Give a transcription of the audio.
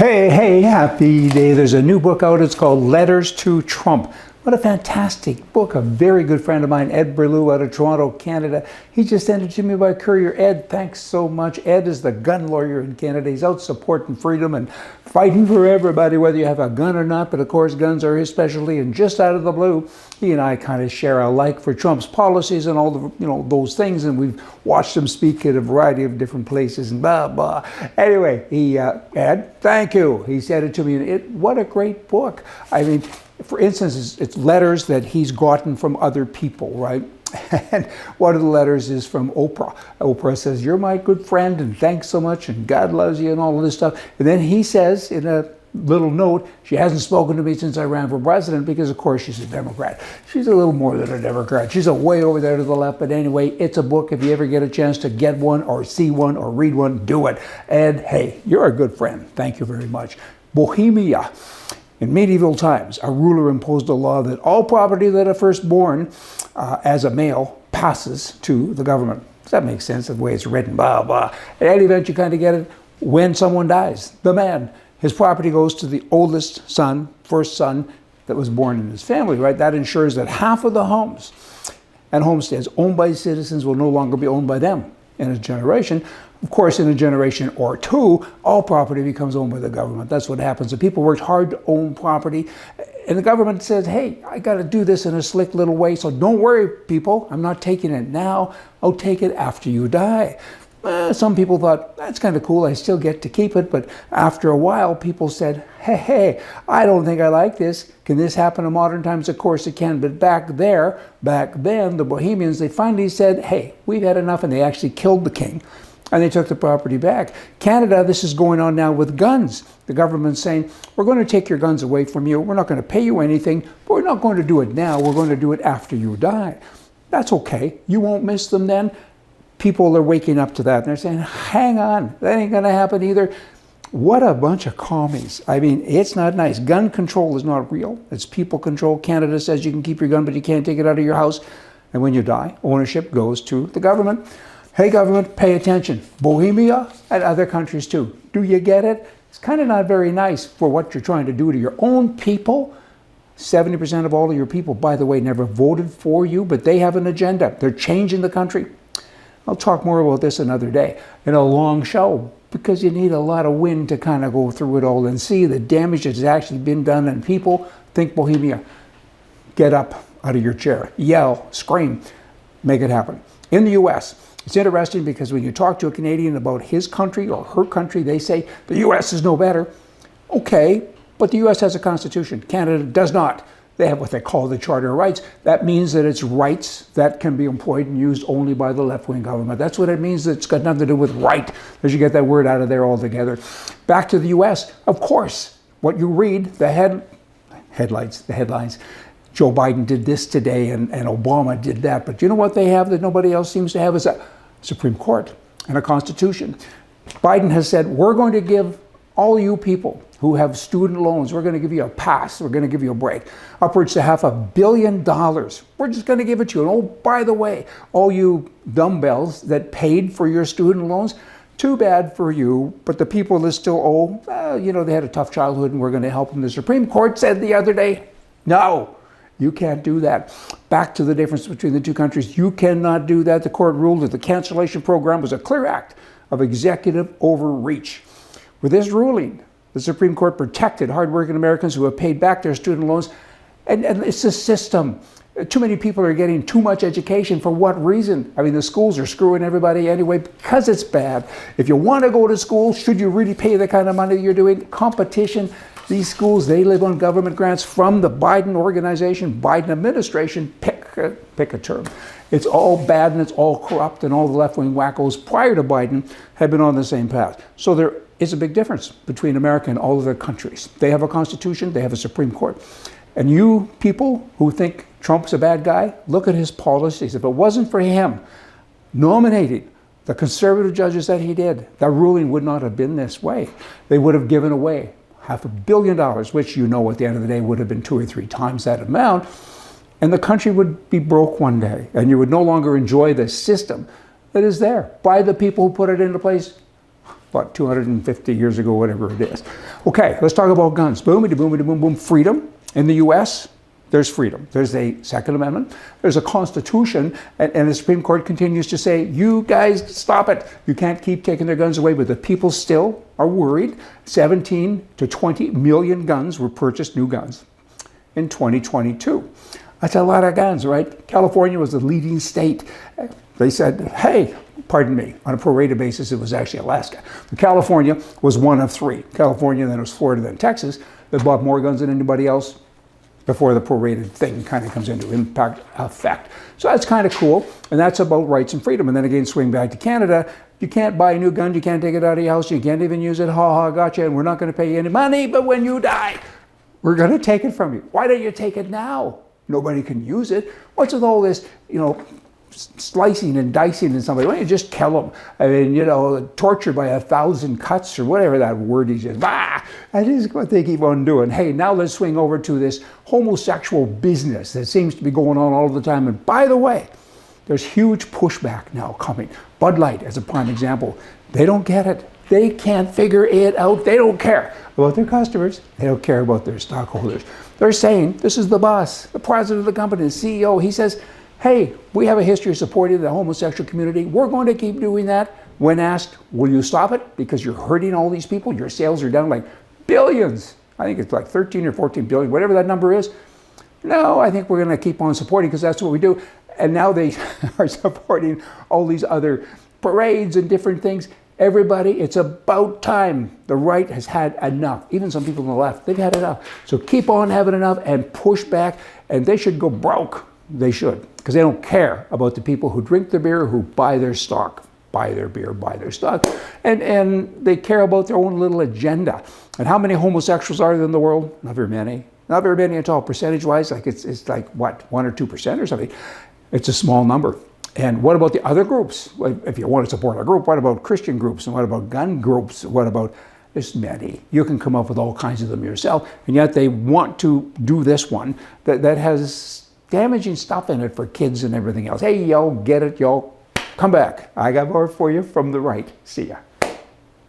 Hey, happy day. There's a new book out. It's called Letters to Trump. What a fantastic book. A very good friend of mine, Ed Berlew out of Toronto, Canada. He just sent it to me by courier. Ed, thanks so much. Ed is the gun lawyer in Canada. He's out supporting freedom and fighting for everybody, whether you have a gun or not. But of course, guns are his specialty. And just out of the blue, he and I kind of share a like for Trump's policies and all the, those things. And we've watched him speak at a variety of different places and blah, blah. Anyway, Ed, thank you. He said it to me. What a great book. I mean, for instance, it's letters that he's gotten from other people, right? And one of the letters is from Oprah. Oprah says, "You're my good friend and thanks so much and God loves you," and all of this stuff. And then he says in a little note, "She hasn't spoken to me since I ran for president because, of course, she's a Democrat." She's a little more than a Democrat. She's a way over there to the left. But anyway, it's a book. If you ever get a chance to get one or see one or read one, do it. And hey, you're a good friend. Thank you very much. Bohemia. In medieval times, a ruler imposed a law that all property that a firstborn as a male passes to the government. Does that make sense? The way it's written, blah, blah. In any event, you kind of get it. When someone dies, the man, his property goes to the oldest son, first son that was born in his family, right? That ensures that half of the homes and homesteads owned by citizens will no longer be owned by them in a generation. Of course, in a generation or two, all property becomes owned by the government. That's what happens. The people worked hard to own property, and the government says, "Hey, I got to do this in a slick little way, so don't worry, people. I'm not taking it now. I'll take it after you die." Some people thought, that's kind of cool. I still get to keep it. But after a while, people said, hey, I don't think I like this. Can this happen in modern times? Of course it can. But back then, the Bohemians, they finally said, hey, we've had enough. And they actually killed the king. And they took the property back. Canada, this is going on now with guns. The government's saying, we're going to take your guns away from you. We're not going to pay you anything, but we're not going to do it now. We're going to do it after you die. That's okay. You won't miss them then. People are waking up to that. And they're saying, hang on, that ain't going to happen either. What a bunch of commies. I mean, it's not nice. Gun control is not real. It's people control. Canada says you can keep your gun, but you can't take it out of your house. And when you die, ownership goes to the government. Hey, government, pay attention. Bohemia and other countries too. Do you get it? It's kind of not very nice for what you're trying to do to your own people. 70% of all of your people, by the way, never voted for you, but they have an agenda. They're changing the country. I'll talk more about this another day in a long show because you need a lot of wind to kind of go through it all and see the damage that's actually been done. And people think Bohemia. Get up out of your chair, yell, scream, make it happen. In the U.S., it's interesting because when you talk to a Canadian about his country or her country, they say the U.S. is no better. Okay, but the U.S. has a constitution. Canada does not. They have what they call the Charter of Rights. That means that it's rights that can be employed and used only by the left-wing government. That's what it means. It's got nothing to do with right. As you get that word out of there altogether. Back to the U.S., of course, what you read, the headlines. Joe Biden did this today and Obama did that. But you know what they have that nobody else seems to have is a Supreme Court and a Constitution. Biden has said, we're going to give all you people who have student loans, we're going to give you a pass. We're going to give you a break. Upwards to $500 million. We're just going to give it to you. And oh, by the way, all you dumbbells that paid for your student loans, too bad for you. But the people that still owe, they had a tough childhood and we're going to help them. The Supreme Court said the other day, no. You can't do that. Back to the difference between the two countries. You cannot do that. The court ruled that the cancellation program was a clear act of executive overreach. With this ruling, the Supreme Court protected hardworking Americans who have paid back their student loans. And it's a system. Too many people are getting too much education. For what reason? I mean, the schools are screwing everybody anyway because it's bad. If you want to go to school, should you really pay the kind of money you're doing? Competition. These schools, they live on government grants from the Biden organization, Biden administration, pick a term. It's all bad and it's all corrupt, and all the left-wing wackos prior to Biden have been on the same path. So there is a big difference between America and all other countries. They have a constitution, they have a Supreme Court. And you people who think Trump's a bad guy, look at his policies. If it wasn't for him nominating the conservative judges that he did, that ruling would not have been this way. They would have given away $500 million, which at the end of the day would have been 2 or 3 times that amount, and the country would be broke one day, and you would no longer enjoy the system that is there by the people who put it into place what, 250 years ago, whatever it is. Okay, let's talk about guns. Boomity, boomity, boom, boom. Freedom. In the U.S., there's freedom. There's a Second Amendment. There's a Constitution. And the Supreme Court continues to say, you guys stop it. You can't keep taking their guns away. But the people still are worried. 17 to 20 million guns were purchased, new guns, in 2022. That's a lot of guns, right? California was the leading state. They said, hey, pardon me, on a prorated basis, it was actually Alaska. But California was one of three. California, then it was Florida, then Texas, that bought more guns than anybody else before the prorated thing kind of comes into effect. So that's kind of cool. And that's about rights and freedom. And then again, swing back to Canada. You can't buy a new gun. You can't take it out of your house. You can't even use it. Ha ha, gotcha. And we're not going to pay you any money. But when you die, we're going to take it from you. Why don't you take it now? Nobody can use it. What's with all this, slicing and dicing and somebody? Why don't you just kill them? I mean, torture by 1,000 cuts or whatever that word is. That is what they keep on doing. Hey, now let's swing over to this homosexual business that seems to be going on all the time. And by the way, there's huge pushback now coming. Bud Light, as a prime example, they don't get it. They can't figure it out. They don't care about their customers. They don't care about their stockholders. They're saying, this is the boss, the president of the company, the CEO. He says, hey, we have a history of supporting the homosexual community. We're going to keep doing that. When asked, will you stop it? Because you're hurting all these people. Your sales are down like billions. I think it's like 13 or 14 billion, whatever that number is. No, I think we're going to keep on supporting because that's what we do. And now they are supporting all these other parades and different things. Everybody, it's about time. The right has had enough. Even some people on the left, they've had enough. So keep on having enough and push back. And they should go broke. They should. Because they don't care about the people who drink their beer, who buy their stock, buy their beer, buy their stock. And they care about their own little agenda. And how many homosexuals are there in the world? Not very many. Not very many at all. Percentage-wise, like it's like, what, 1 or 2% or something. It's a small number. And what about the other groups? If you want to support a group, what about Christian groups? And what about gun groups? What about, there's many. You can come up with all kinds of them yourself. And yet they want to do this one that has damaging stuff in it for kids and everything else. Hey, y'all, get it, y'all. Come back. I got more for you from the right. See ya.